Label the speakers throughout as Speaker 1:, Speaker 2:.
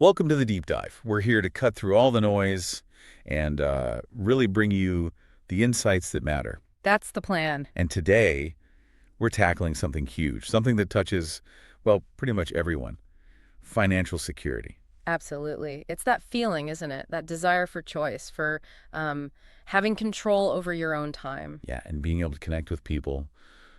Speaker 1: Welcome to the deep dive. We're here to cut through all the noise and really bring you the insights that matter.
Speaker 2: That's the plan.
Speaker 1: And today, we're tackling something huge, something that touches, well, pretty much everyone: financial security.
Speaker 2: Absolutely. It's that feeling, isn't it? That desire for choice, for having control over your own time.
Speaker 1: Yeah, and being able to connect with people,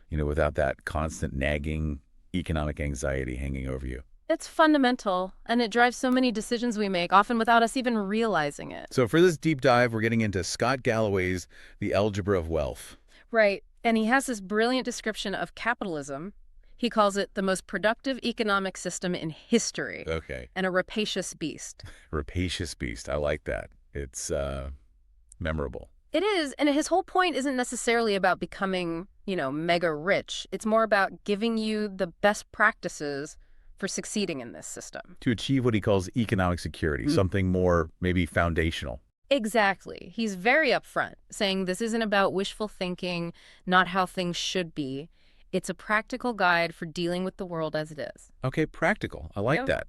Speaker 1: without that constant nagging economic anxiety hanging over you.
Speaker 2: It's fundamental, and it drives so many decisions we make, often without us even realizing it.
Speaker 1: So for this deep dive, we're getting into Scott Galloway's The Algebra of Wealth.
Speaker 2: Right. And he has this brilliant description of capitalism. He calls it the most productive economic system in history
Speaker 1: Okay.
Speaker 2: and a rapacious beast.
Speaker 1: Rapacious beast. I like that. It's memorable.
Speaker 2: It is, and his whole point isn't necessarily about becoming, mega rich. It's more about giving you the best practices for succeeding in this system.
Speaker 1: To achieve what he calls economic security, something more maybe foundational.
Speaker 2: Exactly. He's very upfront, saying this isn't about wishful thinking, not how things should be. It's a practical guide for dealing with the world as it is.
Speaker 1: Okay, practical. I like
Speaker 2: Yep.
Speaker 1: that.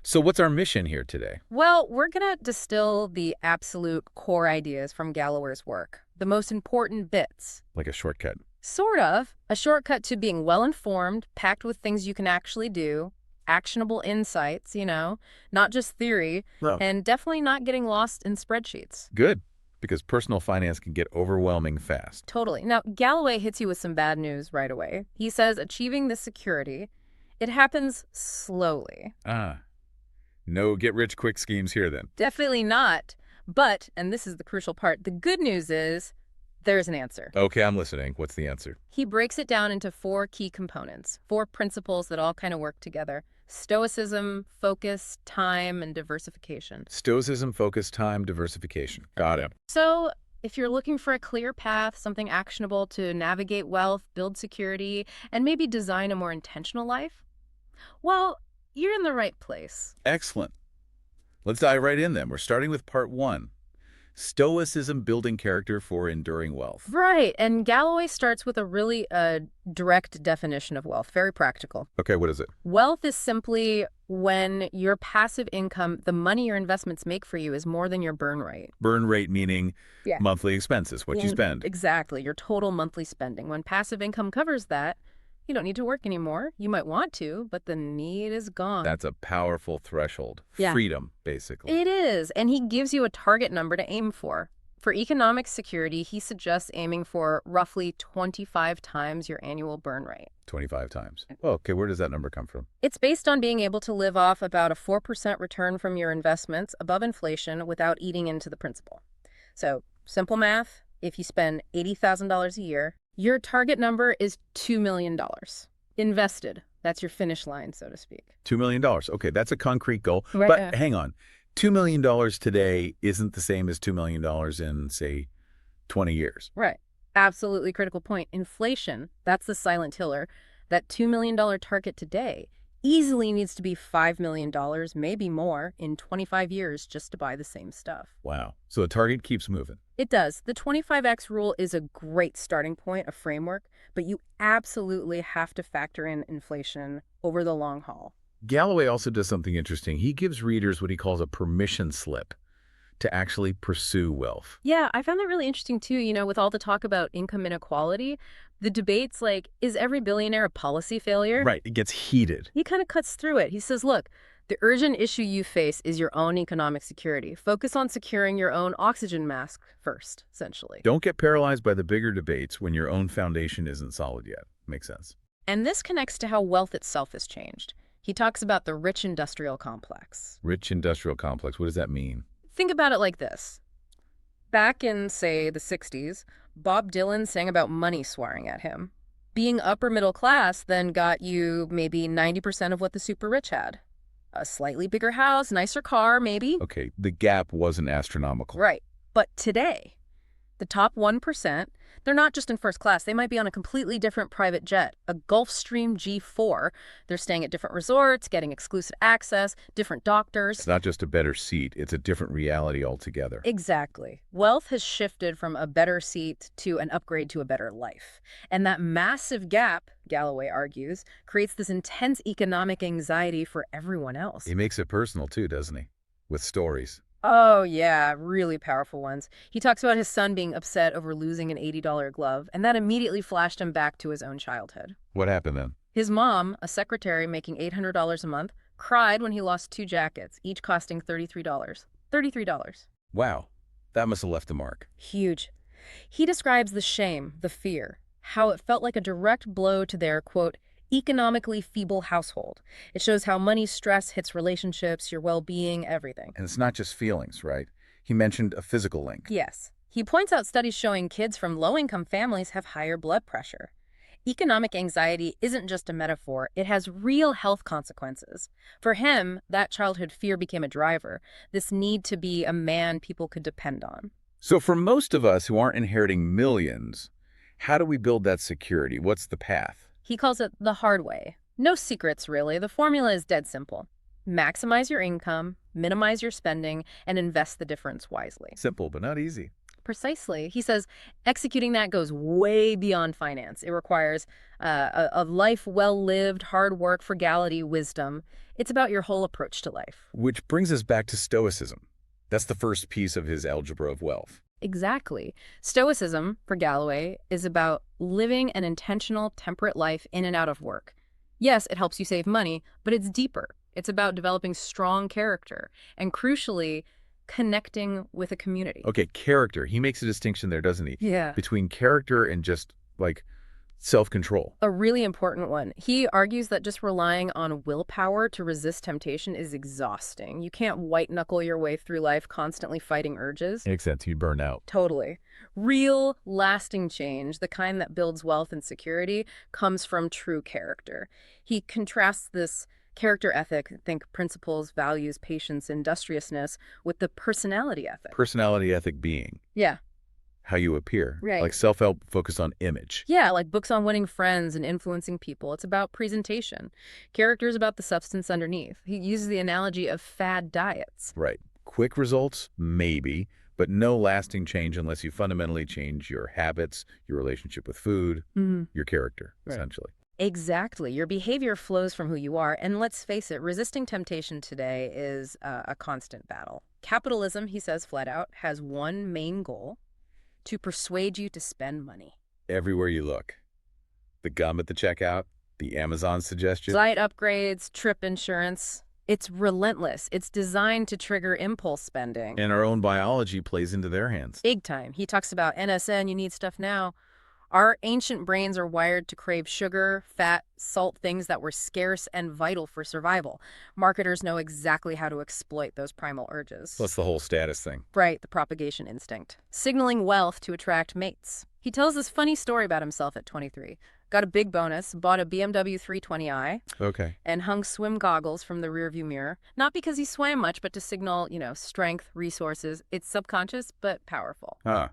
Speaker 1: So what's our mission here today?
Speaker 2: Well, we're going to distill the absolute core ideas from Galloway's work, the most important bits.
Speaker 1: Like a shortcut.
Speaker 2: Sort of. A shortcut to being well-informed, packed with things you can actually do, actionable insights, not just theory,
Speaker 1: Oh.
Speaker 2: and definitely not getting lost in spreadsheets.
Speaker 1: Good, because personal finance can get overwhelming fast.
Speaker 2: Totally. Now, Galloway hits you with some bad news right away. He says achieving this security, it happens slowly.
Speaker 1: No get-rich-quick schemes here then.
Speaker 2: Definitely not. But, and this is the crucial part, the good news is there's an answer.
Speaker 1: Okay, I'm listening. What's the answer?
Speaker 2: He breaks it down into four key components, four principles that all kind of work together: stoicism, focus, time, and diversification.
Speaker 1: Stoicism, focus, time, diversification. Got it.
Speaker 2: So if you're looking for a clear path, something actionable to navigate wealth, build security, and maybe design a more intentional life, well, you're in the right place.
Speaker 1: Excellent. Let's dive right in then. We're starting with part one. Stoicism building character for enduring wealth.
Speaker 2: Right, and Galloway starts with a really direct definition of wealth, very practical.
Speaker 1: Okay, what is it?
Speaker 2: Wealth is simply when your passive income, the money your investments make for you, is more than your burn rate.
Speaker 1: Burn rate meaning
Speaker 2: Yeah.
Speaker 1: monthly expenses, what you spend.
Speaker 2: Exactly, your total monthly spending. When passive income covers that, you don't need to work anymore. You might want to, but the need is gone.
Speaker 1: That's a powerful threshold.
Speaker 2: Yeah.
Speaker 1: Freedom, basically.
Speaker 2: It is, and he gives you a target number to aim for. For economic security, he suggests aiming for roughly 25 times your annual burn rate.
Speaker 1: 25 times. Oh, okay, where does that number come from?
Speaker 2: It's based on being able to live off about a 4% return from your investments above inflation without eating into the principal. So, simple math, if you spend $80,000 a year, your target number is $2 million. Invested. That's your finish line, so to speak.
Speaker 1: $2 million. Okay, that's a concrete goal.
Speaker 2: Right.
Speaker 1: But hang on. $2 million today isn't the same as $2 million in, say, 20 years.
Speaker 2: Right. Absolutely critical point. Inflation, that's the silent killer. That $2 million target today easily needs to be $5 million, maybe more, in 25 years just to buy the same stuff.
Speaker 1: Wow. So the target keeps moving.
Speaker 2: It does. The 25x rule is a great starting point, a framework, but you absolutely have to factor in inflation over the long haul.
Speaker 1: Galloway also does something interesting. He gives readers what he calls a permission slip to actually pursue wealth.
Speaker 2: Yeah, I found that really interesting too, with all the talk about income inequality, the debates like, is every billionaire a policy failure?
Speaker 1: Right. It gets heated.
Speaker 2: He kind of cuts through it. He says, look, the urgent issue you face is your own economic security. Focus on securing your own oxygen mask first, essentially.
Speaker 1: Don't get paralyzed by the bigger debates when your own foundation isn't solid yet. Makes sense.
Speaker 2: And this connects to how wealth itself has changed. He talks about the rich industrial complex.
Speaker 1: Rich industrial complex. What does that mean?
Speaker 2: Think about it like this. Back in, say, the 60s, Bob Dylan sang about money swearing at him. Being upper middle class then got you maybe 90% of what the super rich had. A slightly bigger house, nicer car, maybe.
Speaker 1: Okay, the gap wasn't astronomical.
Speaker 2: Right. But today, The top 1%, they're not just in first class. They might be on a completely different private jet, a Gulfstream G4. They're staying at different resorts, getting exclusive access, different
Speaker 1: It's
Speaker 2: doctors.
Speaker 1: not just a better seat, it's a different reality altogether.
Speaker 2: Exactly. Wealth has shifted from a better seat to an upgrade to a better life. And that massive gap, Galloway argues, creates this intense economic anxiety for everyone else.
Speaker 1: He makes it personal too, doesn't he? With stories.
Speaker 2: Oh, yeah, really powerful ones. He talks about his son being upset over losing an $80 glove, and that immediately flashed him back to his own childhood.
Speaker 1: What happened then?
Speaker 2: His mom, a secretary making $800 a month, cried when he lost two jackets, each costing $33. $33.
Speaker 1: Wow, that must have left a mark.
Speaker 2: Huge. He describes the shame, the fear, how it felt like a direct blow to their, quote, economically feeble household. It shows how money stress hits relationships, your well-being, everything.
Speaker 1: And it's not just feelings, right? He mentioned a physical link.
Speaker 2: Yes. He points out studies showing kids from low-income families have higher blood pressure. Economic anxiety isn't just a metaphor, it has real health consequences. For him, that childhood fear became a driver, this need to be a man people could depend on.
Speaker 1: So for most of us who aren't inheriting millions, how do we build that security? What's the path?
Speaker 2: He calls it the hard way. No secrets, really. The formula is dead simple. Maximize your income, minimize your spending, and invest the difference wisely.
Speaker 1: Simple, but not easy.
Speaker 2: Precisely. He says executing that goes way beyond finance. It requires a life well lived, hard work, frugality, wisdom. It's about your whole approach to life.
Speaker 1: Which brings us back to Stoicism. That's the first piece of his Algebra of Wealth.
Speaker 2: Exactly. Stoicism, for Galloway, is about living an intentional, temperate life in and out of work. Yes, it helps you save money, but it's deeper. It's about developing strong character and, crucially, connecting with a community.
Speaker 1: Okay, character. He makes a distinction there, doesn't he?
Speaker 2: Yeah.
Speaker 1: Between character and just, like, self-control.
Speaker 2: A really important one. He argues that just relying on willpower to resist temptation is exhausting. You can't white-knuckle your way through life constantly fighting urges.
Speaker 1: Makes sense. You burn out.
Speaker 2: Totally. Real, lasting change, the kind that builds wealth and security, comes from true character. He contrasts this character ethic, think principles, values, patience, industriousness, with the personality ethic.
Speaker 1: Personality ethic being
Speaker 2: Yeah.
Speaker 1: how you appear.
Speaker 2: Right.
Speaker 1: Like self-help focused on image.
Speaker 2: Yeah, like books on winning friends and influencing people. It's about presentation. Character's about the substance underneath. He uses the analogy of fad diets.
Speaker 1: Right. Quick results? Maybe. But no lasting change unless you fundamentally change your habits, your relationship with food, your character,
Speaker 2: Right.
Speaker 1: essentially.
Speaker 2: Exactly. Your behavior flows from who you are. And let's face it, resisting temptation today is a constant battle. Capitalism, he says flat out, has one main goal: to persuade you to spend money.
Speaker 1: Everywhere you look. The gum at the checkout, the Amazon suggestion.
Speaker 2: Flight upgrades, trip insurance. It's relentless. It's designed to trigger impulse spending.
Speaker 1: And our own biology plays into their hands.
Speaker 2: Big time. He talks about NSN, you need stuff now. Our ancient brains are wired to crave sugar, fat, salt, things that were scarce and vital for survival. Marketers know exactly how to exploit those primal urges.
Speaker 1: Plus the whole status thing.
Speaker 2: Right, the propagation instinct. Signaling wealth to attract mates. He tells this funny story about himself at 23. Got a big bonus, bought a BMW 320i,
Speaker 1: Okay.
Speaker 2: and hung swim goggles from the rearview mirror. Not because he swam much, but to signal, strength, resources. It's subconscious, but powerful.
Speaker 1: Huh.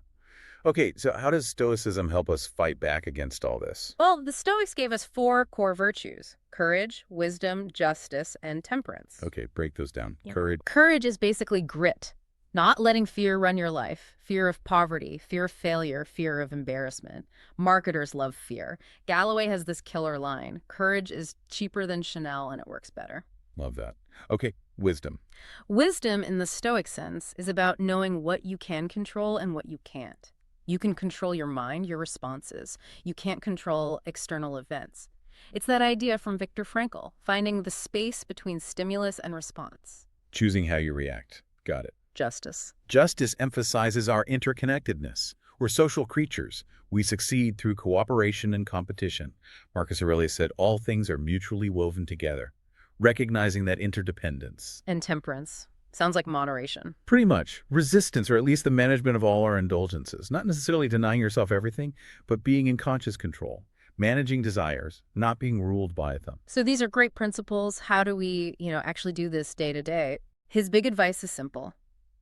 Speaker 1: Okay, so how does Stoicism help us fight back against all this?
Speaker 2: Well, the Stoics gave us 4 core virtues: courage, wisdom, justice, and temperance.
Speaker 1: Okay, break those down.
Speaker 2: Yep.
Speaker 1: Courage.
Speaker 2: Courage is basically grit, not letting fear run your life. Fear of poverty, fear of failure, fear of embarrassment. Marketers love fear. Galloway has this killer line: courage is cheaper than Chanel and it works better.
Speaker 1: Love that. Okay, wisdom.
Speaker 2: Wisdom, in the Stoic sense, is about knowing what you can control and what you can't. You can control your mind, your responses. You can't control external events. It's that idea from Viktor Frankl, finding the space between stimulus and response.
Speaker 1: Choosing how you react. Got it.
Speaker 2: Justice.
Speaker 1: Justice emphasizes our interconnectedness. We're social creatures. We succeed through cooperation and competition. Marcus Aurelius said all things are mutually woven together, recognizing that interdependence.
Speaker 2: And temperance. Sounds like moderation.
Speaker 1: Pretty much. Resistance, or at least the management of all our indulgences. Not necessarily denying yourself everything, but being in conscious control. Managing desires, not being ruled by them.
Speaker 2: So these are great principles. How do we, actually do this day to day? His big advice is simple: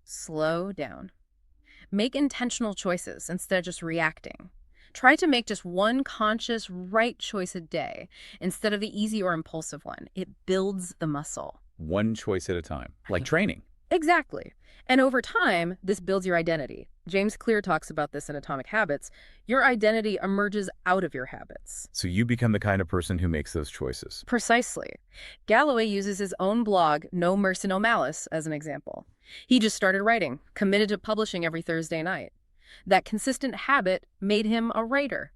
Speaker 2: slow down. Make intentional choices instead of just reacting. Try to make just one conscious, right choice a day instead of the easy or impulsive one. It builds the muscle.
Speaker 1: One choice at a time, like training.
Speaker 2: Exactly. And over time, this builds your identity. James Clear talks about this in Atomic Habits. Your identity emerges out of your habits.
Speaker 1: So you become the kind of person who makes those choices.
Speaker 2: Precisely. Galloway uses his own blog, No Mercy, No Malice, as an example. He just started writing, committed to publishing every Thursday night. That consistent habit made him a writer.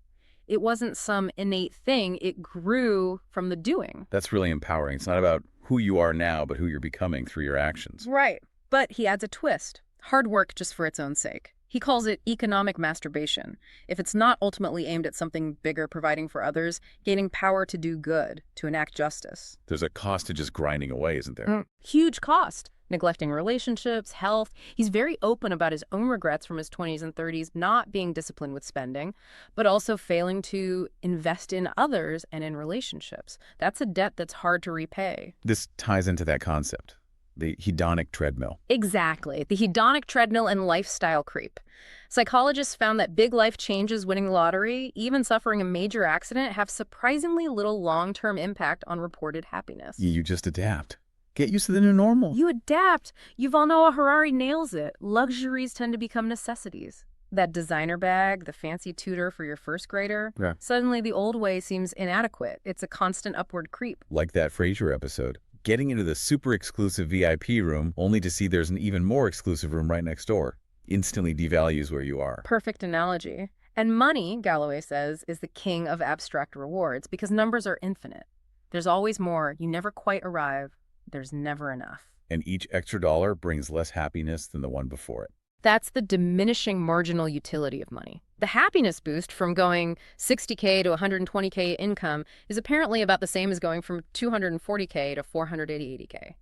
Speaker 2: It wasn't some innate thing, it grew from the doing.
Speaker 1: That's really empowering. It's not about who you are now, but who you're becoming through your actions.
Speaker 2: Right. But he adds a twist. Hard work just for its own sake. He calls it economic masturbation. If it's not ultimately aimed at something bigger, providing for others, gaining power to do good, to enact justice.
Speaker 1: There's a cost to just grinding away, isn't there?
Speaker 2: Huge cost. Neglecting relationships, health. He's very open about his own regrets from his 20s and 30s, not being disciplined with spending, but also failing to invest in others and in relationships. That's a debt that's hard to repay.
Speaker 1: This ties into that concept, the hedonic treadmill.
Speaker 2: Exactly. The hedonic treadmill and lifestyle creep. Psychologists found that big life changes, winning the lottery, even suffering a major accident, have surprisingly little long-term impact on reported happiness.
Speaker 1: You just adapt. Get used to the new normal.
Speaker 2: You adapt. Yuval Noah Harari nails it. Luxuries tend to become necessities. That designer bag, the fancy tutor for your first grader,
Speaker 1: Yeah.
Speaker 2: Suddenly the old way seems inadequate. It's a constant upward creep.
Speaker 1: Like that Frasier episode. Getting into the super exclusive VIP room only to see there's an even more exclusive room right next door. Instantly devalues where you are.
Speaker 2: Perfect analogy. And money, Galloway says, is the king of abstract rewards because numbers are infinite. There's always more. You never quite arrive. There's never enough.
Speaker 1: And each extra dollar brings less happiness than the one before it.
Speaker 2: That's the diminishing marginal utility of money. The happiness boost from going 60K to 120K income is apparently about the same as going from 240K to 480K.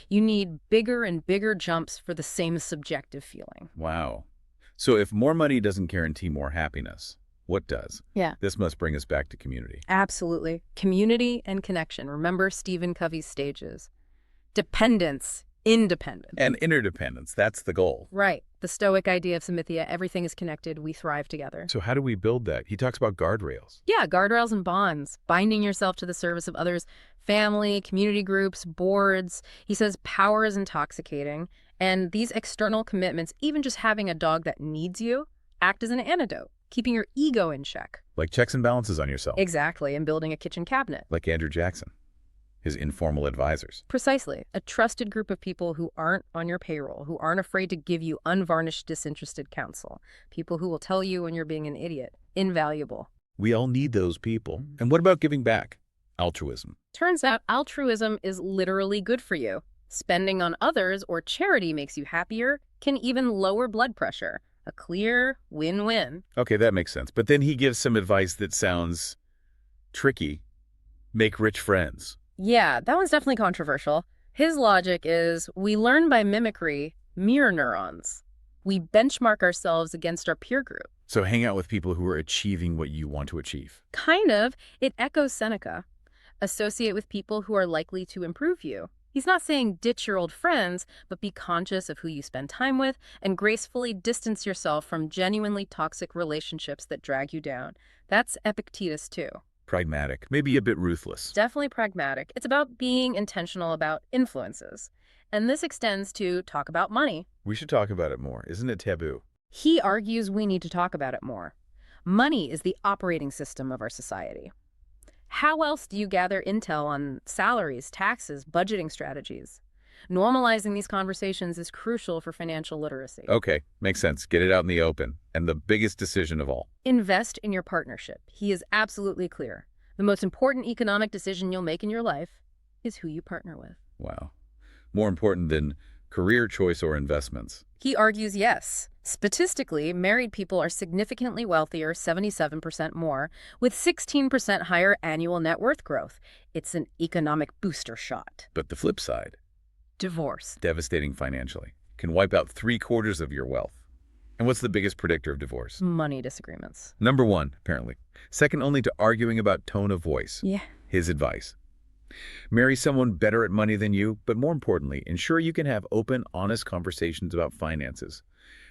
Speaker 2: You need bigger and bigger jumps for the same subjective feeling.
Speaker 1: Wow. So if more money doesn't guarantee more happiness, what does?
Speaker 2: Yeah.
Speaker 1: This must bring us back to community.
Speaker 2: Absolutely. Community and connection. Remember Stephen Covey's stages. Dependence, independence.
Speaker 1: And interdependence, that's the goal.
Speaker 2: Right. The Stoic idea of Samithia, everything is connected, we thrive together.
Speaker 1: So how do we build that? He talks about guardrails.
Speaker 2: Yeah, guardrails and bonds, binding yourself to the service of others, family, community groups, boards. He says power is intoxicating, and these external commitments, even just having a dog that needs you, act as an antidote, keeping your ego in check.
Speaker 1: Like checks and balances on yourself.
Speaker 2: Exactly, and building a kitchen cabinet.
Speaker 1: Like Andrew Jackson, his informal advisors.
Speaker 2: Precisely. A trusted group of people who aren't on your payroll, who aren't afraid to give you unvarnished, disinterested counsel. People who will tell you when you're being an idiot. Invaluable.
Speaker 1: We all need those people. And what about giving back? Altruism.
Speaker 2: Turns out altruism is literally good for you. Spending on others or charity makes you happier, can even lower blood pressure. A clear win-win.
Speaker 1: Okay, that makes sense. But then he gives some advice that sounds tricky. Make rich friends.
Speaker 2: Yeah, that one's definitely controversial. His logic is we learn by mimicry, mirror neurons. We benchmark ourselves against our peer group.
Speaker 1: So hang out with people who are achieving what you want to achieve.
Speaker 2: Kind of. It echoes Seneca. Associate with people who are likely to improve you. He's not saying ditch your old friends, but be conscious of who you spend time with and gracefully distance yourself from genuinely toxic relationships that drag you down. That's Epictetus too.
Speaker 1: Pragmatic, maybe a bit ruthless.
Speaker 2: Definitely pragmatic. It's about being intentional about influences. And this extends to talk about money.
Speaker 1: We should talk about it more. Isn't it taboo?
Speaker 2: He argues we need to talk about it more. Money is the operating system of our society. How else do you gather intel on salaries, taxes, budgeting strategies? Normalizing these conversations is crucial for financial literacy.
Speaker 1: Okay, makes sense. Get it out in the open. And the biggest decision of all.
Speaker 2: Invest in your partnership. He is absolutely clear. The most important economic decision you'll make in your life is who you partner with.
Speaker 1: Wow. More important than career choice or investments.
Speaker 2: He argues yes. Statistically, married people are significantly wealthier, 77% more, with 16% higher annual net worth growth. It's an economic booster shot.
Speaker 1: But the flip side,
Speaker 2: Divorce.
Speaker 1: devastating financially, can wipe out 3/4 of your wealth. And what's the biggest predictor of divorce?
Speaker 2: Money disagreements.
Speaker 1: Number one, apparently. Second only to arguing about tone of voice.
Speaker 2: Yeah.
Speaker 1: His advice. Marry someone better at money than you, but more importantly, ensure you can have open, honest conversations about finances.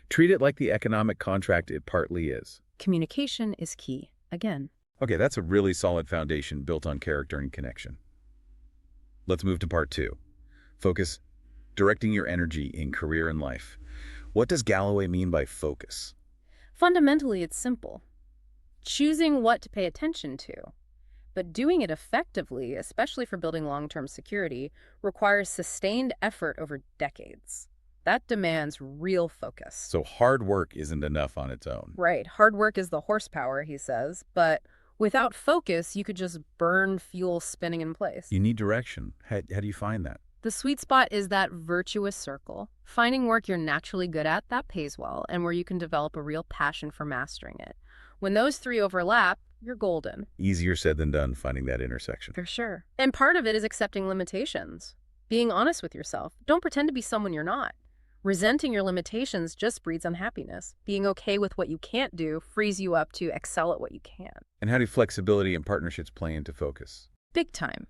Speaker 1: Treat it like the economic contract it partly is.
Speaker 2: Communication is key. Again.
Speaker 1: Okay, that's a really solid foundation built on character and connection. Let's move to part 2. Focus, directing your energy in career and life. What does Galloway mean by focus?
Speaker 2: Fundamentally, it's simple. Choosing what to pay attention to. But doing it effectively, especially for building long-term security, requires sustained effort over decades. That demands real focus.
Speaker 1: So hard work isn't enough on its own.
Speaker 2: Right. Hard work is the horsepower, he says, but without focus, you could just burn fuel spinning in place.
Speaker 1: You need direction. How do you find that?
Speaker 2: The sweet spot is that virtuous circle. Finding work you're naturally good at that pays well and where you can develop a real passion for mastering it. When those three overlap, you're golden.
Speaker 1: Easier said than done, finding that intersection.
Speaker 2: For sure. And part of it is accepting limitations. Being honest with yourself. Don't pretend to be someone you're not. Resenting your limitations just breeds unhappiness. Being okay with what you can't do frees you up to excel at what you can.
Speaker 1: And how do flexibility and partnerships play into focus?
Speaker 2: Big time.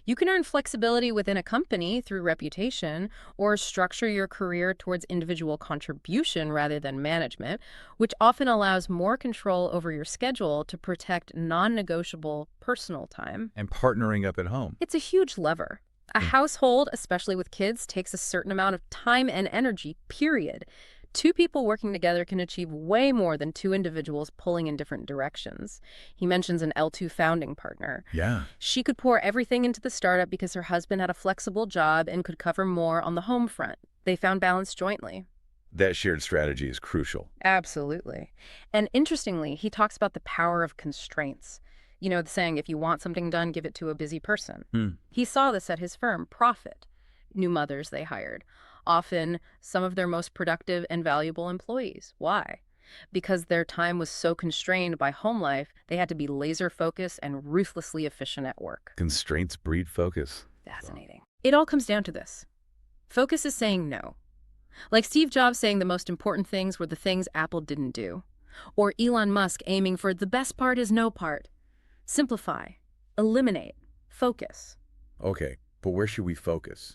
Speaker 2: You can earn flexibility within a company through reputation or structure your career towards individual contribution rather than management, which often allows more control over your schedule to protect non-negotiable personal time.
Speaker 1: And partnering up at home.
Speaker 2: It's a huge lever. A household, especially with kids, takes a certain amount of time and energy, period. Two people working together can achieve way more than two individuals pulling in different directions. He mentions an L2 founding partner.
Speaker 1: Yeah.
Speaker 2: She could pour everything into the startup because her husband had a flexible job and could cover more on the home front. They found balance jointly.
Speaker 1: That shared strategy is crucial.
Speaker 2: Absolutely. And interestingly, he talks about the power of constraints. You know, the saying, if you want something done, give it to a busy person. He saw this at his firm, Profit. New mothers they hired. Often some of their most productive and valuable employees. Why? Because their time was so constrained by home life, they had to be laser focused and ruthlessly efficient at work.
Speaker 1: Constraints breed focus.
Speaker 2: Fascinating. It all comes down to this. Focus is saying no. Like Steve Jobs saying the most important things were the things Apple didn't do. Or Elon Musk aiming for the best part is no part. Simplify, eliminate, focus.
Speaker 1: Okay, but where should we focus?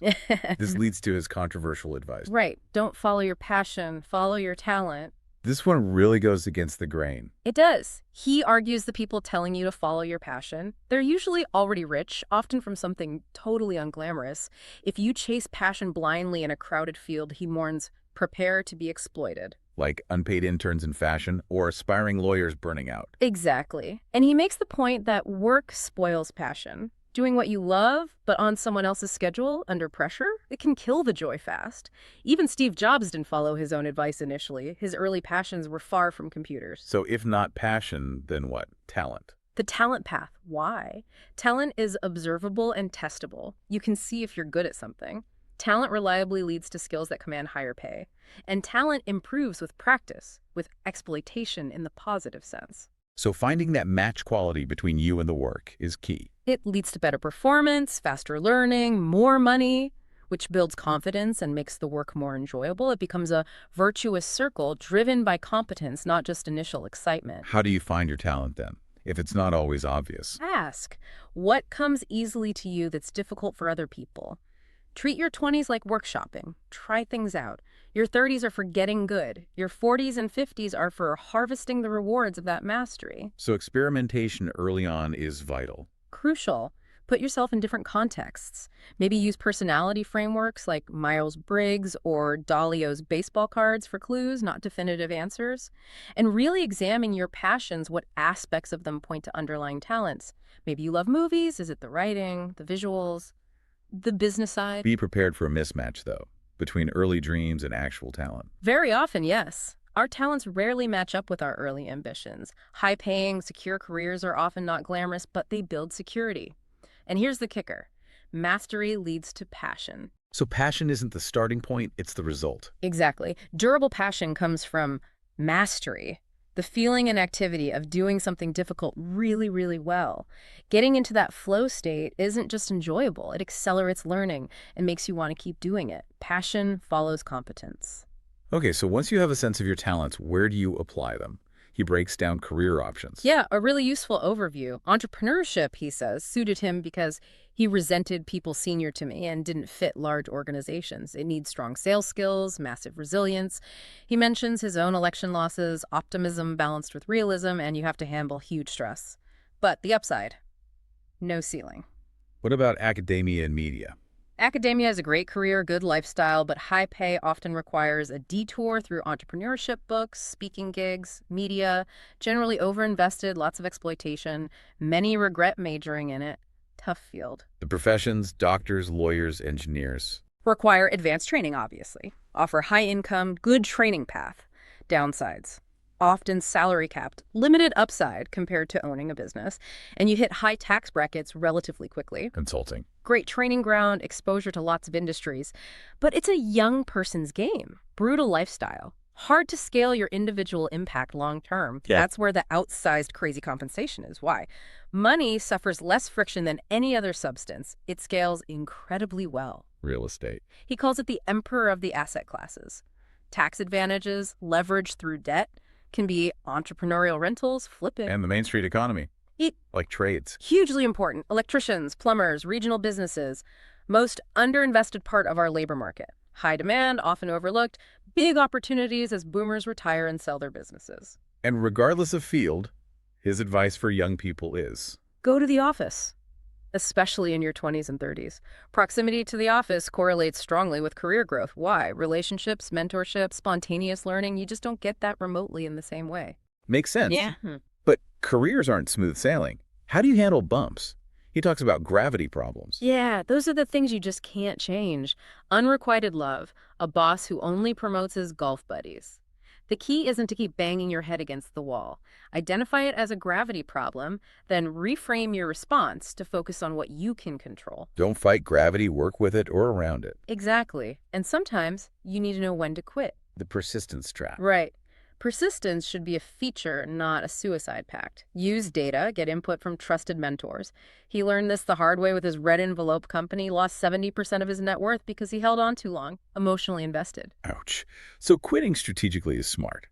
Speaker 1: This leads to his controversial advice.
Speaker 2: Right. Don't follow your passion, follow your talent.
Speaker 1: This one really goes against the grain.
Speaker 2: It does. He argues the people telling you to follow your passion, they're usually already rich, often from something totally unglamorous. If you chase passion blindly in a crowded field, he warns, prepare to be exploited.
Speaker 1: Like unpaid interns in fashion or aspiring lawyers burning out.
Speaker 2: Exactly. And he makes the point that work spoils passion. Doing what you love, but on someone else's schedule, under pressure, it can kill the joy fast. Even Steve Jobs didn't follow his own advice initially. His early passions were far from computers.
Speaker 1: So if not passion, then what? Talent.
Speaker 2: The talent path. Why? Talent is observable and testable. You can see if you're good at something. Talent reliably leads to skills that command higher pay. And talent improves with practice, with exploitation in the positive sense.
Speaker 1: So finding that match quality between you and the work is key.
Speaker 2: It leads to better performance, faster learning, more money, which builds confidence and makes the work more enjoyable. It becomes a virtuous circle driven by competence, not just initial excitement.
Speaker 1: How do you find your talent then, if it's not always obvious?
Speaker 2: Ask, what comes easily to you that's difficult for other people? Treat your 20s like workshopping. Try things out. Your 30s are for getting good. Your 40s and 50s are for harvesting the rewards of that mastery.
Speaker 1: So experimentation early on is vital.
Speaker 2: Crucial. Put yourself in different contexts. Maybe use personality frameworks like Myers-Briggs or Dalio's baseball cards for clues, not definitive answers. And really examine your passions, what aspects of them point to underlying talents. Maybe you love movies. Is it the writing, the visuals, the business side?
Speaker 1: Be prepared for a mismatch, though, between early dreams and actual talent.
Speaker 2: Very often, yes. Our talents rarely match up with our early ambitions. High-paying, secure careers are often not glamorous, but they build security. And here's the kicker. Mastery leads to passion.
Speaker 1: So passion isn't the starting point, it's the result.
Speaker 2: Exactly. Durable passion comes from mastery. The feeling and activity of doing something difficult really, really well. Getting into that flow state isn't just enjoyable. It accelerates learning and makes you want to keep doing it. Passion follows competence.
Speaker 1: Okay, so once you have a sense of your talents, where do you apply them? He breaks down career options.
Speaker 2: Yeah, a really useful overview. Entrepreneurship, he says, suited him because he resented people senior to me and didn't fit large organizations. It needs strong sales skills, massive resilience. He mentions his own election losses, optimism balanced with realism, and you have to handle huge stress. But the upside, no ceiling.
Speaker 1: What about academia and media?
Speaker 2: Academia is a great career, good lifestyle, but high pay often requires a detour through entrepreneurship books, speaking gigs, media, generally overinvested, lots of exploitation. Many regret majoring in it. Tough field.
Speaker 1: The professions, doctors, lawyers, engineers.
Speaker 2: Require advanced training, obviously. Offer high income, good training path. Downsides. Often salary capped, limited upside compared to owning a business, and you hit high tax brackets relatively quickly.
Speaker 1: Consulting.
Speaker 2: Great training ground, exposure to lots of industries, but it's a young person's game. Brutal lifestyle. Hard to scale your individual impact long term.
Speaker 1: Yeah.
Speaker 2: That's where the outsized crazy compensation is. Why? Money suffers less friction than any other substance. It scales incredibly well.
Speaker 1: Real estate.
Speaker 2: He calls it the emperor of the asset classes. Tax advantages, leverage through debt, can be entrepreneurial rentals, flipping.
Speaker 1: And the Main Street economy.
Speaker 2: It-
Speaker 1: Like trades.
Speaker 2: Hugely important. Electricians, plumbers, regional businesses. Most underinvested part of our labor market. High demand, often overlooked. Big opportunities as boomers retire and sell their businesses.
Speaker 1: And regardless of field, his advice for young people is,
Speaker 2: Go to the office, especially in your 20s and 30s. Proximity to the office correlates strongly with career growth. Why? Relationships, mentorship, spontaneous learning. You just don't get that remotely in the same way.
Speaker 1: makes sense.
Speaker 2: Yeah.
Speaker 1: But careers aren't smooth sailing. How do you handle bumps? He talks about gravity problems.
Speaker 2: Yeah, those are the things you just can't change. Unrequited love, a boss who only promotes his golf buddies. The key isn't to keep banging your head against the wall. Identify it as a gravity problem, then reframe your response to focus on what you can control.
Speaker 1: Don't fight gravity, work with it or around it.
Speaker 2: Exactly. And sometimes you need to know when to quit.
Speaker 1: The persistence trap.
Speaker 2: Right. Persistence should be a feature, not a suicide pact. Use data, get input from trusted mentors. He learned this the hard way with his red envelope company, lost 70% of his net worth because he held on too long, emotionally invested.
Speaker 1: Ouch. So quitting strategically is smart.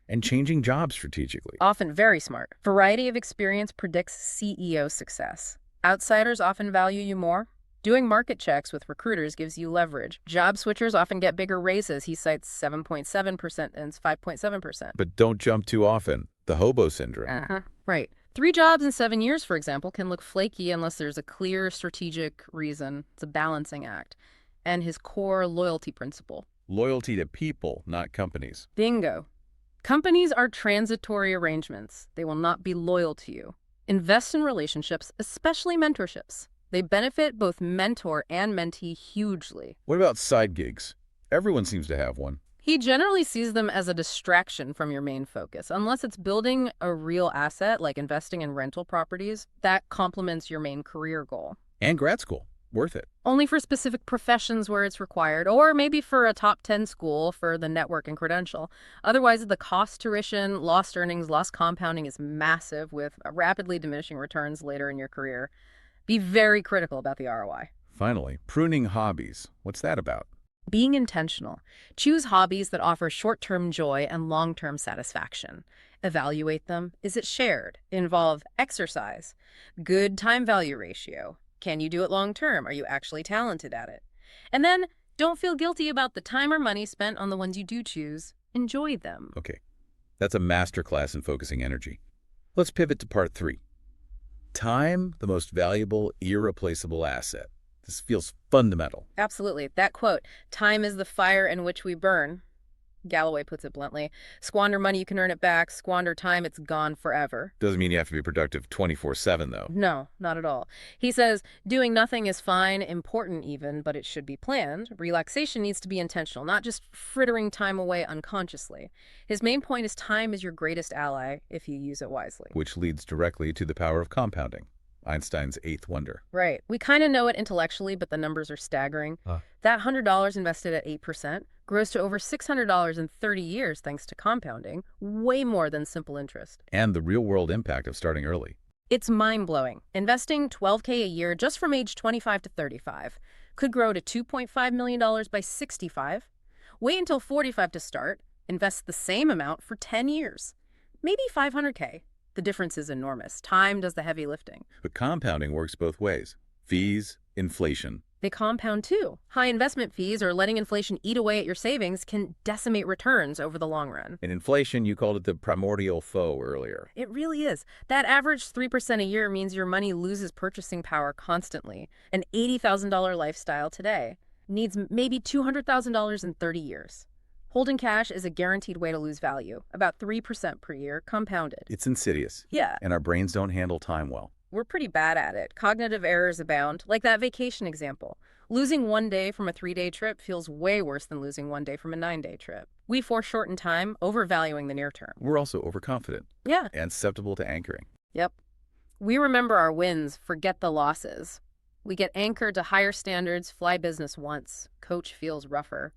Speaker 1: And changing jobs strategically.
Speaker 2: Often very smart. Variety of experience predicts CEO success. Outsiders often value you more. Doing market checks with recruiters gives you leverage. Job switchers often get bigger raises. He cites 7.7% and 5.7%.
Speaker 1: But don't jump too often. The hobo syndrome.
Speaker 2: Right. 3 jobs in 7 years, for example, can look flaky unless there's a clear strategic reason. It's a balancing act. And his core loyalty principle.
Speaker 1: Loyalty to people, not companies.
Speaker 2: Bingo. Companies are transitory arrangements. They will not be loyal to you. Invest in relationships, especially mentorships. They benefit both mentor and mentee hugely.
Speaker 1: What about side gigs? Everyone seems to have one.
Speaker 2: He generally sees them as a distraction from your main focus. Unless it's building a real asset, like investing in rental properties, that complements your main career goal.
Speaker 1: And grad school. Worth it.
Speaker 2: Only for specific professions where it's required, or maybe for a top 10 school for the network and credential. Otherwise, the cost tuition, lost earnings, lost compounding is massive with rapidly diminishing returns later in your career. Be very critical about the ROI.
Speaker 1: Finally, pruning hobbies. What's that about?
Speaker 2: Being intentional. Choose hobbies that offer short-term joy and long-term satisfaction. Evaluate them. Is it shared? Involve exercise. Good time-value ratio. Can you do it long-term? Are you actually talented at it? And then, don't feel guilty about the time or money spent on the ones you do choose. Enjoy them.
Speaker 1: Okay, that's a masterclass in focusing energy. Let's pivot to part 3. Time, the most valuable, irreplaceable asset. This feels fundamental.
Speaker 2: Absolutely. That quote, time is the fire in which we burn. Galloway puts it bluntly. Squander money, you can earn it back. Squander time, it's gone forever.
Speaker 1: Doesn't mean you have to be productive 24/7, though.
Speaker 2: No, not at all. He says, doing nothing is fine, important even, but it should be planned. Relaxation needs to be intentional, not just frittering time away unconsciously. His main point is time is your greatest ally if you use it wisely.
Speaker 1: Which leads directly to the power of compounding. Einstein's eighth wonder.
Speaker 2: Right. We kind of know it intellectually, but the numbers are staggering. That $100 invested at 8% grows to over $600 in 30 years thanks to compounding, way more than simple interest.
Speaker 1: And the real-world impact of starting early.
Speaker 2: It's mind-blowing. Investing $12K a year just from age 25 to 35 could grow to $2.5 million by 65. Wait until 45 to start. Invest the same amount for 10 years. maybe 500K. The difference is enormous. Time does the heavy lifting.
Speaker 1: But compounding works both ways. Fees, inflation.
Speaker 2: They compound too. High investment fees or letting inflation eat away at your savings can decimate returns over the long run.
Speaker 1: In inflation, you called it the primordial foe earlier.
Speaker 2: It really is. That average 3% a year means your money loses purchasing power constantly. An $80,000 lifestyle today needs maybe $200,000 in 30 years. Holding cash is a guaranteed way to lose value, about 3% per year, compounded.
Speaker 1: It's insidious.
Speaker 2: Yeah,
Speaker 1: And our brains don't handle time well.
Speaker 2: we're pretty bad at it. Cognitive errors abound, like that vacation example. Losing one day from a 3-day trip feels way worse than losing one day from a 9-day trip. We foreshorten time, overvaluing the near term.
Speaker 1: We're also overconfident
Speaker 2: Yeah.
Speaker 1: and susceptible to anchoring.
Speaker 2: Yep. We remember our wins, forget the losses. We get anchored to higher standards, fly business once. Coach feels rougher.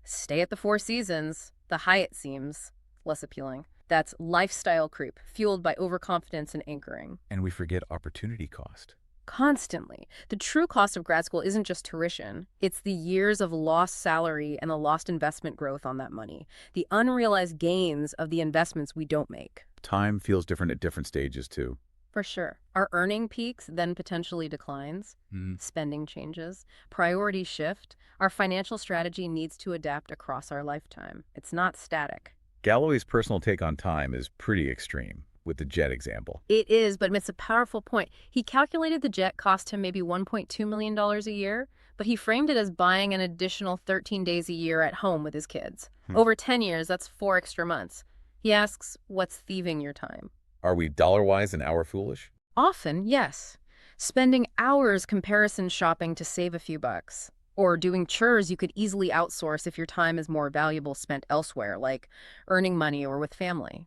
Speaker 2: Stay at the Four Seasons. The Hyatt seems less appealing. That's lifestyle creep, fueled by overconfidence and anchoring.
Speaker 1: And we forget opportunity cost.
Speaker 2: Constantly. The true cost of grad school isn't just tuition. It's the years of lost salary and the lost investment growth on that money. The unrealized gains of the investments we don't make.
Speaker 1: Time feels different at different stages, too.
Speaker 2: For sure. Our earning peaks, then potentially declines. Spending changes. Priorities shift. Our financial strategy needs to adapt across our lifetime. It's not static.
Speaker 1: Galloway's personal take on time is pretty extreme, with the jet example.
Speaker 2: It is, but it's a powerful point. He calculated the jet cost him maybe $1.2 million a year, but he framed it as buying an additional 13 days a year at home with his kids. Over 10 years, that's 4 extra months. He asks, what's thieving your time?
Speaker 1: Are we dollar-wise and hour-foolish?
Speaker 2: Often, yes. Spending hours comparison shopping to save a few bucks. Or doing chores you could easily outsource if your time is more valuable spent elsewhere, like earning money or with family.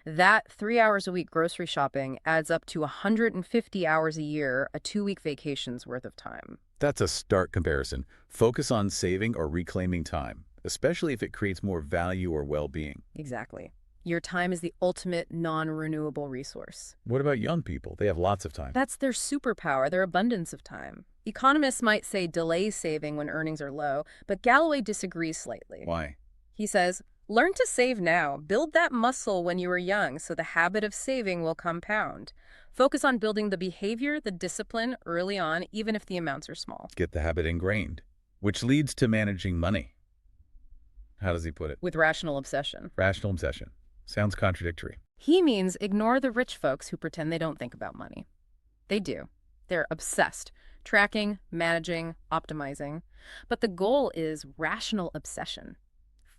Speaker 2: That 3 hours a week grocery shopping adds up to 150 hours a year, a 2-week vacation's worth of time.
Speaker 1: That's a stark comparison. Focus on saving or reclaiming time, especially if it creates more value or well-being.
Speaker 2: Exactly. Your time is the ultimate non-renewable resource.
Speaker 1: What about young people? They have lots of time.
Speaker 2: That's their superpower, their abundance of time. Economists might say delay saving when earnings are low, but Galloway disagrees slightly.
Speaker 1: Why?
Speaker 2: He says, learn to save now. Build that muscle when you are young so the habit of saving will compound. Focus on building the behavior, the discipline early on, even if the amounts are small.
Speaker 1: Get the habit ingrained, which leads to managing money. How does he put it?
Speaker 2: With rational obsession.
Speaker 1: Rational obsession. Sounds contradictory.
Speaker 2: He means ignore the rich folks who pretend they don't think about money. They do. They're obsessed. Tracking, managing, optimizing. But the goal is rational obsession.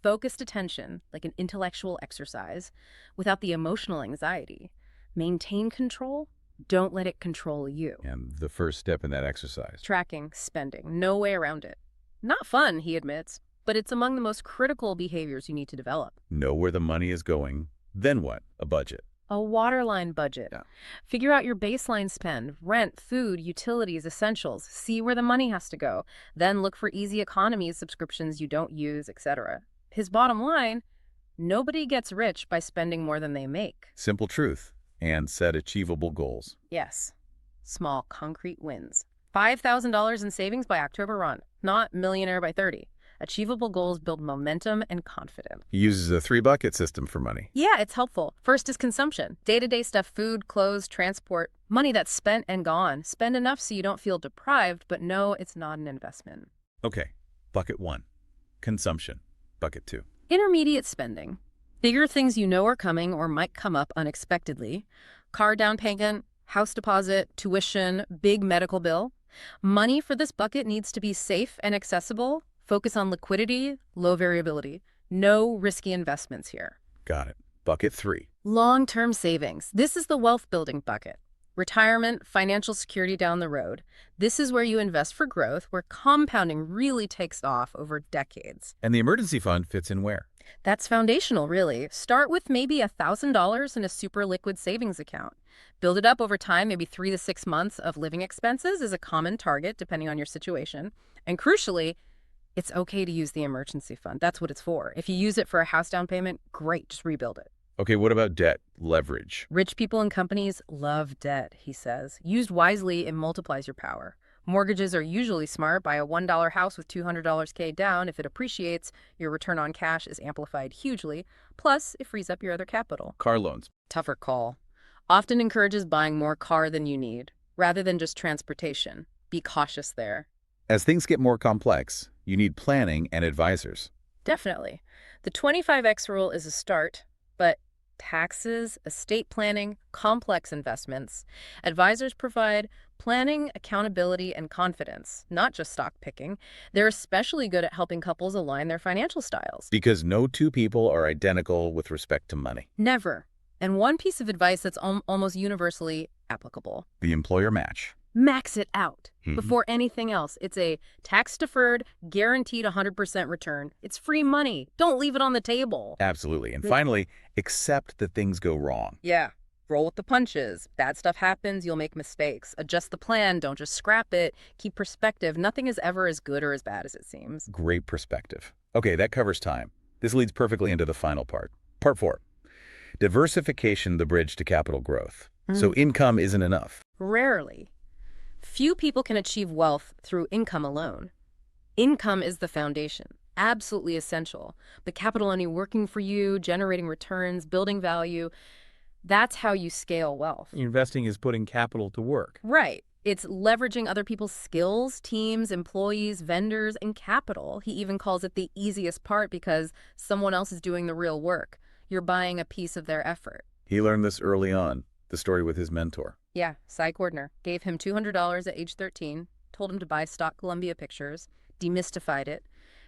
Speaker 2: Focused attention, like an intellectual exercise, without the emotional anxiety. Maintain control. Don't let it control you.
Speaker 1: And the first step in that exercise.
Speaker 2: Tracking, spending. No way around it. Not fun, he admits, but it's among the most critical behaviors you need to develop.
Speaker 1: Know where the money is going. Then what? A budget.
Speaker 2: A waterline budget.
Speaker 1: Yeah.
Speaker 2: Figure out your baseline spend, rent, food, utilities, essentials. See where the money has to go. Then look for easy economies, subscriptions you don't use, etc. His bottom line, nobody gets rich by spending more than they make.
Speaker 1: Simple truth. And set achievable goals.
Speaker 2: Yes. Small, concrete wins. $5,000 in savings by October run, not millionaire by 30. Achievable goals build momentum and confidence.
Speaker 1: He uses a 3-bucket system for money.
Speaker 2: Yeah, it's helpful. First is consumption. Day-to-day stuff, food, clothes, transport, money that's spent and gone. Spend enough so you don't feel deprived, but no, it's not an investment.
Speaker 1: Okay. Bucket 1. Consumption. Bucket 2.
Speaker 2: Intermediate spending. Bigger things you know are coming or might come up unexpectedly. Car down payment, house deposit, tuition, big medical bill. Money for this bucket needs to be safe and accessible. Focus on liquidity, low variability. No risky investments here.
Speaker 1: Got it. Bucket 3.
Speaker 2: Long-term savings. This is the wealth building bucket. Retirement, financial security down the road. This is where you invest for growth, where compounding really takes off over decades.
Speaker 1: And the emergency fund fits in where?
Speaker 2: That's foundational, really. Start with maybe $1,000 in a super liquid savings account. Build it up over time, maybe 3 to 6 months of living expenses is a common target, depending on your situation. And crucially, it's okay to use the emergency fund. That's what it's for. If you use it for a house down payment, great, just rebuild it.
Speaker 1: Okay, what about debt? Leverage.
Speaker 2: Rich people and companies love debt, he says. Used wisely, it multiplies your power. Mortgages are usually smart. Buy a $1 house with $200 K down. If it appreciates, your return on cash is amplified hugely. Plus, it frees up your other capital.
Speaker 1: Car loans.
Speaker 2: Tougher call. Often encourages buying more car than you need, rather than just transportation. Be cautious there.
Speaker 1: As things get more complex, you need planning and advisors.
Speaker 2: Definitely. The 25X rule is a start, but taxes, estate planning, complex investments, advisors provide planning, accountability, and confidence, not just stock picking. They're especially good at helping couples align their financial styles.
Speaker 1: Because no two people are identical with respect to money.
Speaker 2: Never. And one piece of advice that's almost universally applicable.
Speaker 1: The employer match.
Speaker 2: Max it out
Speaker 1: Mhm.
Speaker 2: before anything else. It's a tax-deferred, guaranteed 100% return. It's free money. Don't leave it on the table.
Speaker 1: Absolutely. And finally, accept that things go wrong.
Speaker 2: Yeah. Roll with the punches. Bad stuff happens, you'll make mistakes. Adjust the plan, don't just scrap it. Keep perspective. Nothing is ever as good or as bad as it seems.
Speaker 1: Great perspective. Okay, that covers time. This leads perfectly into the final part. Part 4. Diversification, the bridge to capital growth. So income isn't enough.
Speaker 2: Rarely. Few people can achieve wealth through income alone. Income is the foundation, absolutely essential. The capital only working for you, generating returns, building value. That's how you scale wealth.
Speaker 3: Investing is putting capital to work.
Speaker 2: Right. It's leveraging other people's skills, teams, employees, vendors, and capital. He even calls it the easiest part because someone else is doing the real work. You're buying a piece of their effort.
Speaker 1: He learned this early on, the story with his mentor.
Speaker 2: Yeah, Cy Gordner gave him $200 at age 13, told him to buy stock Columbia Pictures, demystified it,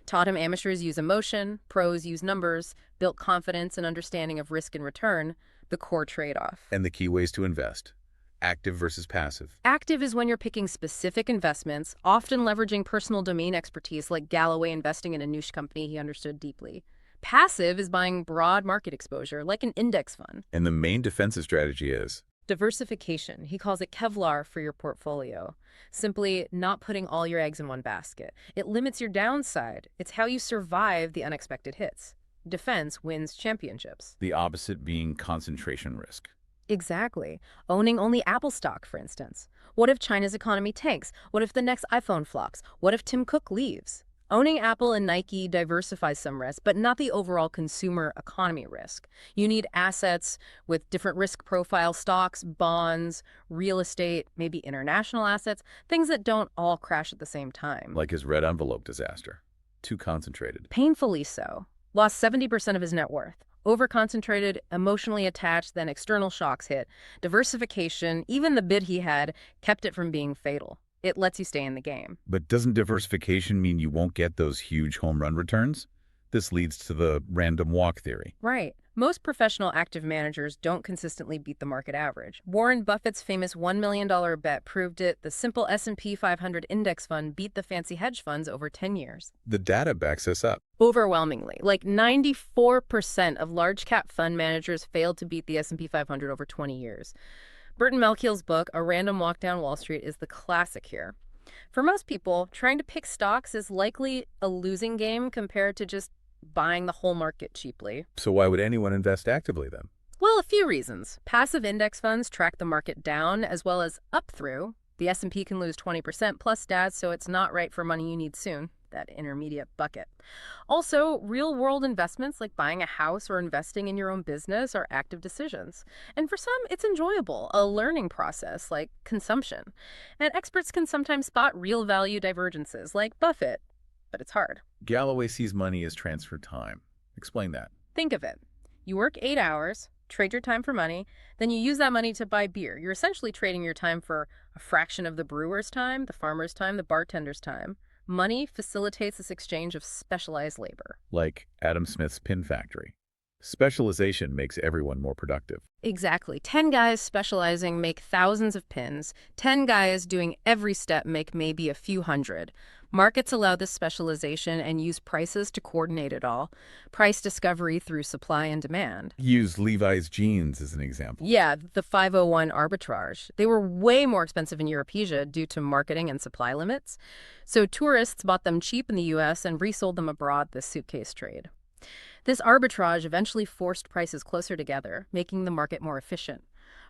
Speaker 2: taught him amateurs use emotion, pros use numbers, built confidence and understanding of risk and return, the core trade-off.
Speaker 1: And the key ways to invest. Active versus passive.
Speaker 2: Active is when you're picking specific investments, often leveraging personal domain expertise like Galloway investing in a niche company he understood deeply. Passive is buying broad market exposure, like an index fund.
Speaker 1: And the main defensive strategy is
Speaker 2: Diversification. He calls it Kevlar for your portfolio. Simply not putting all your eggs in one basket. It limits your downside. It's how you survive the unexpected hits. Defense wins championships.
Speaker 1: the opposite being concentration risk.
Speaker 2: Exactly. Owning only Apple stock, for instance. What if China's economy tanks? What if the next iPhone flops? What if Tim Cook leaves? Owning Apple and Nike diversifies some risk, but not the overall consumer economy risk. You need assets with different risk profile, stocks, bonds, real estate, maybe international assets, things that don't all crash at the same time.
Speaker 1: Like his red envelope disaster. Too concentrated.
Speaker 2: Painfully so. Lost 70% of his net worth. Overconcentrated, emotionally attached, then external shocks hit. Diversification, even the bid he had, kept it from being fatal. It lets you stay in the game.
Speaker 1: But doesn't diversification mean you won't get those huge home run returns? This leads to the random walk theory.
Speaker 2: Right. Most professional active managers don't consistently beat the market average. Warren Buffett's famous $1 million bet proved it. The simple S&P 500 index fund beat the fancy hedge funds over 10 years.
Speaker 1: The data backs us up.
Speaker 2: Overwhelmingly, like 94% of large cap fund managers failed to beat the S&P 500 over 20 years. Burton Malkiel's book, A Random Walk Down Wall Street, is the classic here. For most people, trying to pick stocks is likely a losing game compared to just buying the whole market cheaply.
Speaker 1: So why would anyone invest actively then?
Speaker 2: Well, a few reasons. Passive index funds track the market down as well as up through. The S&P can lose 20% plus stats, so it's not right for money you need soon, that intermediate bucket. Also, real-world investments like buying a house or investing in your own business are active decisions. And for some, it's enjoyable, a learning process like consumption. And experts can sometimes spot real value divergences like Buffett, but it's hard.
Speaker 1: Galloway sees money as transfer time. Explain that.
Speaker 2: Think of it. You work 8 hours, trade your time for money, then you use that money to buy beer. You're essentially trading your time for a fraction of the brewer's time, the farmer's time, the bartender's time. Money facilitates this exchange of specialized labor.
Speaker 1: Like Adam Smith's pin factory. Specialization makes everyone more productive.
Speaker 2: Exactly. 10 guys specializing make thousands of pins. 10 guys doing every step make maybe a few hundred. Markets allow this specialization and use prices to coordinate it all. Price discovery through supply and demand.
Speaker 1: Use Levi's jeans as an example.
Speaker 2: Yeah, the 501 arbitrage. They were way more expensive in Europe-Asia due to marketing and supply limits. So tourists bought them cheap in the U.S. and resold them abroad, this suitcase trade. This arbitrage eventually forced prices closer together, making the market more efficient.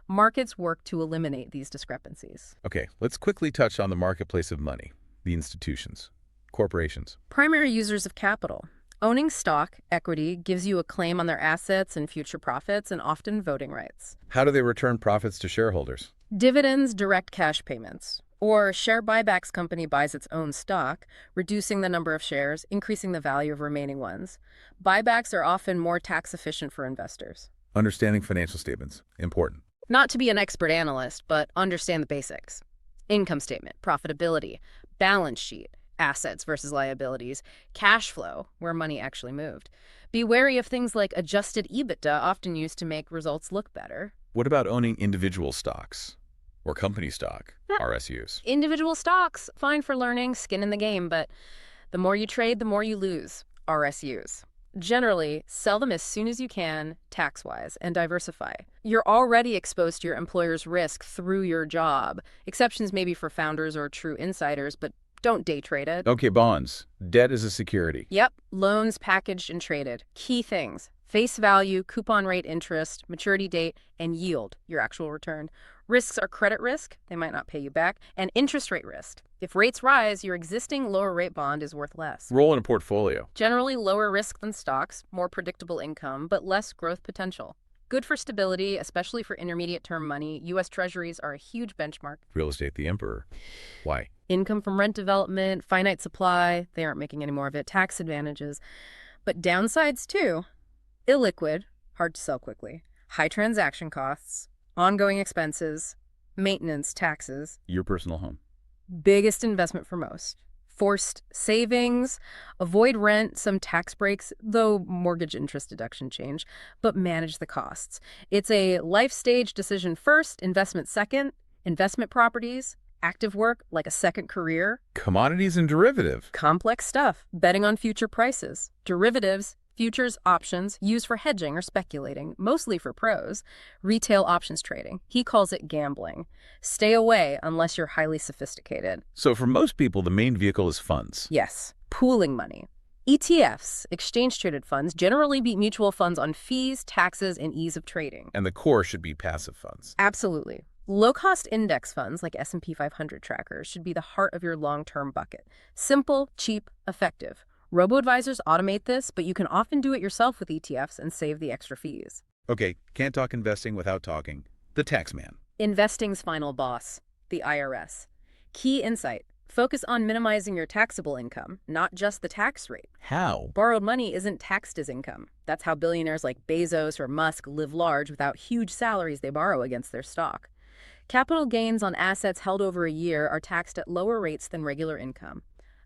Speaker 2: Markets work to eliminate these discrepancies.
Speaker 1: Okay, let's quickly touch on the marketplace of money, the institutions, corporations.
Speaker 2: Primary users of capital. Owning stock, equity, gives you a claim on their assets and future profits and often voting rights.
Speaker 1: How do they return profits to shareholders?
Speaker 2: Dividends, direct cash payments. Or share buybacks, company buys its own stock, reducing the number of shares, increasing the value of remaining ones. Buybacks are often more tax efficient for investors.
Speaker 1: Understanding financial statements, important.
Speaker 2: Not to be an expert analyst, but understand the basics. Income statement, profitability, balance sheet, assets versus liabilities, cash flow, where money actually moved. Be wary of things like adjusted EBITDA, often used to make results look better.
Speaker 1: What about owning individual stocks or company stock, RSUs?
Speaker 2: Individual stocks, fine for learning, skin in the game, but the more you trade, the more you lose. RSUs. Generally, sell them as soon as you can, tax-wise, and diversify. You're already exposed to your employer's risk through your job. Exceptions may be for founders or true insiders, but don't day trade it.
Speaker 1: Okay, bonds. Debt is a security.
Speaker 2: Yep, loans packaged and traded. Key things: face value, coupon rate interest, maturity date, and yield, your actual return. Risks are credit risk, they might not pay you back, and interest rate risk. If rates rise, your existing lower rate bond is worth less.
Speaker 1: Role in a portfolio.
Speaker 2: Generally lower risk than stocks, more predictable income, but less growth potential. Good for stability, especially for intermediate-term money. U.S. Treasuries are a huge benchmark.
Speaker 1: Real estate, the emperor. Why?
Speaker 2: Income from rent development, finite supply, they aren't making any more of it, tax advantages. But downsides too. Illiquid, hard to sell quickly. High transaction costs, ongoing expenses, maintenance, taxes.
Speaker 1: Your personal home.
Speaker 2: Biggest investment for most. Forced savings, avoid rent, some tax breaks, though mortgage interest deduction change, but manage the costs. It's a life stage decision first, investment second, investment properties, active work like a second career.
Speaker 1: Commodities and derivative.
Speaker 2: Complex stuff, betting on future prices. Derivatives, futures, options, used for hedging or speculating, mostly for pros. Retail options trading. He calls it gambling. Stay away unless you're highly sophisticated.
Speaker 1: So for most people, the main vehicle is funds.
Speaker 2: Yes, pooling money. ETFs, exchange-traded funds, generally beat mutual funds on fees, taxes, and ease of trading.
Speaker 1: And the core should be passive funds.
Speaker 2: Absolutely. Low-cost index funds like S&P 500 trackers should be the heart of your long-term bucket. Simple, cheap, effective. Robo-advisors automate this, but you can often do it yourself with ETFs and save the extra fees.
Speaker 1: Okay, can't talk investing without talking the tax man.
Speaker 2: Investing's final boss, the IRS. Key insight: focus on minimizing your taxable income, not just the tax rate.
Speaker 1: How?
Speaker 2: Borrowed money isn't taxed as income. That's how billionaires like Bezos or Musk live large without huge salaries they borrow against their stock. Capital gains on assets held over a year are taxed at lower rates than regular income.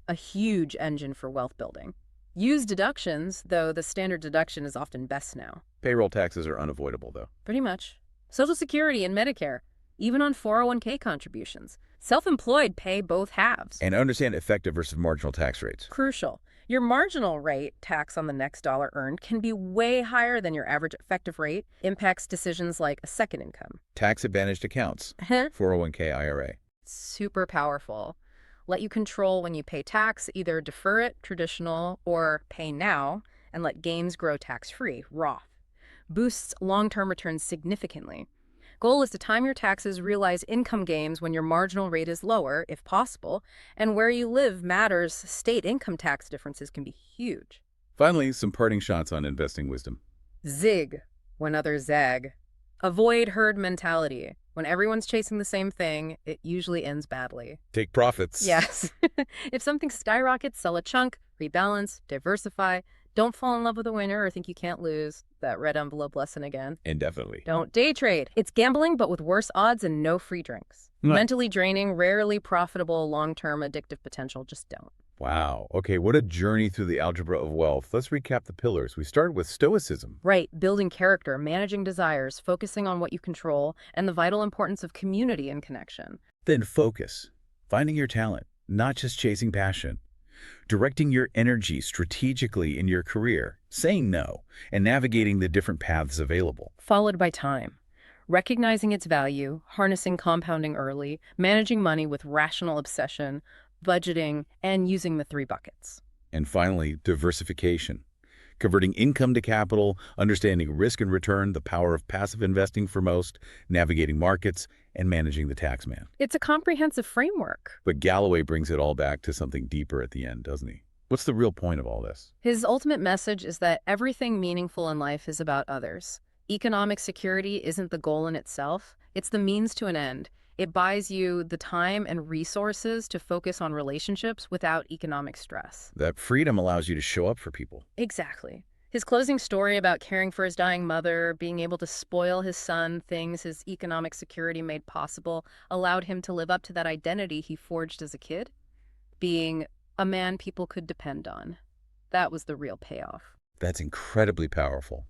Speaker 2: A huge engine for wealth building. Use deductions, though the standard deduction is often best now.
Speaker 1: Payroll taxes are unavoidable, though.
Speaker 2: Pretty much. Social Security and Medicare, even on 401k contributions. Self-employed pay both halves.
Speaker 1: And understand effective versus marginal tax rates.
Speaker 2: Crucial. Your marginal rate, tax on the next dollar earned, can be way higher than your average effective rate. Impacts decisions like a second income.
Speaker 1: Tax-advantaged accounts. 401k IRA.
Speaker 2: Super powerful. Let you control when you pay tax, either defer it, traditional, or pay now, and let gains grow tax-free, Roth. Boosts long-term returns significantly. Goal is to time your taxes, realize income gains when your marginal rate is lower, if possible, and where you live matters. State income tax differences can be huge.
Speaker 1: Finally, some parting shots on investing wisdom.
Speaker 2: Zig when others zag. Avoid herd mentality. When everyone's chasing the same thing, it usually ends badly.
Speaker 1: Take profits.
Speaker 2: Yes. If something skyrockets, sell a chunk, rebalance, diversify. Don't fall in love with a winner or think you can't lose. That red envelope lesson again.
Speaker 1: Indefinitely.
Speaker 2: Don't day trade. It's gambling, but with worse odds and no free drinks. Mentally draining, rarely profitable, long-term addictive potential. Just don't.
Speaker 1: Wow. Okay, what a journey through the algebra of wealth. Let's recap the pillars. We started with stoicism.
Speaker 2: Right. Building character, managing desires, focusing on what you control, and the vital importance of community and connection.
Speaker 1: Then focus. Finding your talent, not just chasing passion. Directing your energy strategically in your career, saying no, and navigating the different paths available.
Speaker 2: Followed by time. Recognizing its value, harnessing compounding early, managing money with rational obsession, budgeting, and using the 3 buckets.
Speaker 1: And finally, diversification. converting income to capital, understanding risk and return, the power of passive investing for most, navigating markets, and managing the tax man.
Speaker 2: It's a comprehensive framework.
Speaker 1: But Galloway brings it all back to something deeper at the end, doesn't he? What's the real point of all this?
Speaker 2: His ultimate message is that everything meaningful in life is about others. Economic security isn't the goal in itself, it's the means to an end. It buys you the time and resources to focus on relationships without economic stress.
Speaker 1: That freedom allows you to show up for people.
Speaker 2: Exactly. His closing story about caring for his dying mother, being able to spoil his son, things his economic security made possible, allowed him to live up to that identity he forged as a kid, being a man people could depend on. That was the real payoff.
Speaker 1: That's incredibly powerful.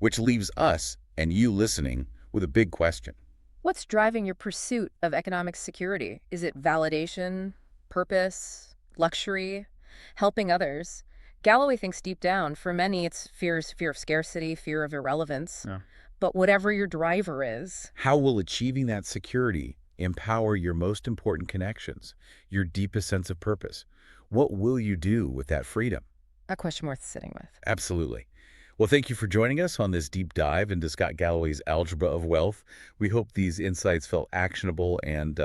Speaker 1: Which leaves us, and you listening, with a big question.
Speaker 2: What's driving your pursuit of economic security? Is it validation, purpose, luxury, helping others? Galloway thinks deep down, for many, it's fear of scarcity, fear of irrelevance.
Speaker 3: Yeah.
Speaker 2: But whatever your driver is,
Speaker 1: How will achieving that security empower your most important connections, your deepest sense of purpose? What will you do with that freedom?
Speaker 2: a question worth sitting with.
Speaker 1: Absolutely. Well, thank you for joining us on this deep dive into Scott Galloway's Algebra of Wealth. We hope these insights felt actionable and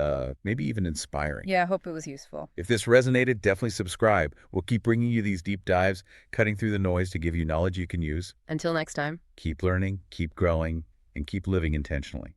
Speaker 1: maybe even inspiring.
Speaker 2: Yeah, I hope it was useful.
Speaker 1: If this resonated, definitely subscribe. We'll keep bringing you these deep dives, cutting through the noise to give you knowledge you can use.
Speaker 2: Until next time.
Speaker 1: Keep learning, keep growing, and keep living intentionally.